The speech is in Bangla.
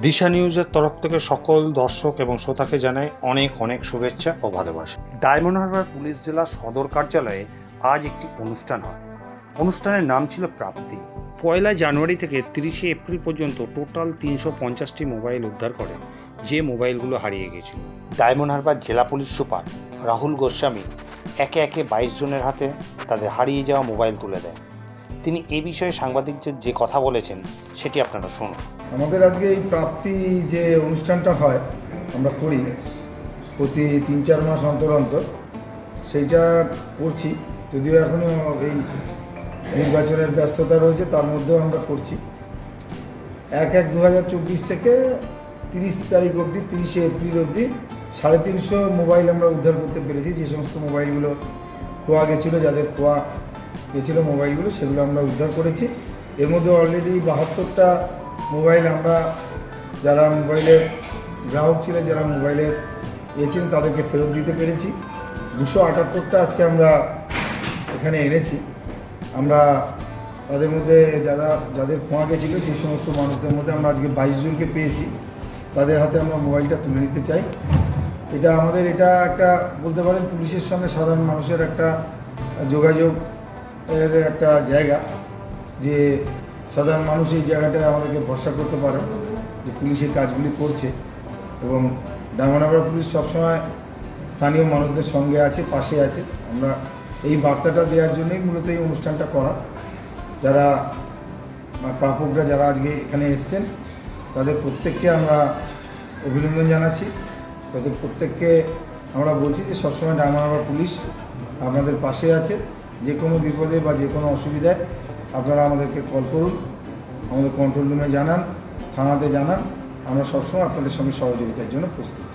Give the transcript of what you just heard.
দিশা নিউজের তরফ থেকে সকল দর্শক এবং শ্রোতাকে জানাই অনেক অনেক শুভেচ্ছা ও ভালোবাসা। ডায়মন্ড হারবার পুলিশ জেলা সদর কার্যালয়ে আজ একটি অনুষ্ঠান হয়। অনুষ্ঠানের নাম ছিল প্রাপ্তি। 1 জানুয়ারি থেকে 30 এপ্রিল পর্যন্ত টোটাল 350টি মোবাইল উদ্ধার করে, যে মোবাইলগুলো হারিয়ে গেছিল। ডায়মন্ড হারবার জেলা পুলিশ সুপার রাহুল গোস্বামী একে একে 22 জনের হাতে তাদের হারিয়ে যাওয়া মোবাইল তুলে দেয়। তিনি এ বিষয়ে সাংবাদিকদের যে কথা বলেছেন সেটি আপনারা শুনুন। আমাদের আজকে এই প্রাপ্তি যে অনুষ্ঠানটা হয় আমরা করি প্রতি 3-4 মাস অন্তর অন্তর, সেইটা করছি। যদিও এখনও এই নির্বাচনের ব্যস্ততা রয়েছে, তার মধ্যেও আমরা করছি। 1/1/2024 থেকে 30 তারিখ অবধি, 30 এপ্রিল অবধি 350 মোবাইল আমরা উদ্ধার করতে পেরেছি। যে সমস্ত মোবাইলগুলো খোয়া গেছিলো, যাদের খোয়া গেছিলো মোবাইলগুলো, সেগুলো আমরা উদ্ধার করেছি। এর মধ্যে অলরেডি 72টা মোবাইল আমরা, যারা মোবাইলের গ্রাহক ছিলেন, যারা মোবাইলের ছিলেন, তাদেরকে ফেরত দিতে পেরেছি। 278টা আজকে আমরা এখানে এনেছি। আমরা তাদের মধ্যে যাদের খোয়া গেছিলো সেই সমস্ত মানুষদের মধ্যে আমরা আজকে 22 জনকে পেয়েছি। তাদের হাতে আমরা মোবাইলটা তুলে নিতে চাই। এটা একটা বলতে পারেন পুলিশের সঙ্গে সাধারণ মানুষের একটা যোগাযোগের একটা জায়গা, যে সাধারণ মানুষ এই জায়গাটায় আমাদেরকে ভরসা করতে পারে যে পুলিশের কাজগুলি করছে। এবং ডায়মন্ড হারবার পুলিশ সবসময় স্থানীয় মানুষদের সঙ্গে আছে, পাশে আছে। আমরা এই বার্তাটা দেওয়ার জন্যই মূলত এই অনুষ্ঠানটা করা। যারা প্রাপকরা যারা আজকে এখানে এসছেন, তাদের প্রত্যেককে আমরা অভিনন্দন জানাচ্ছি। তাদের প্রত্যেককে আমরা বলছি যে সবসময় ডায়মন্ড হারবার পুলিশ আপনাদের পাশে আছে। যে কোনো বিপদে বা যে কোনো অসুবিধায় আপনারা আমাদেরকে কল করুন, আমাদের কন্ট্রোল রুমে জানান, থানাতে জানান। আমরা সবসময় আপনাদের সঙ্গে সহযোগিতার জন্য প্রস্তুত।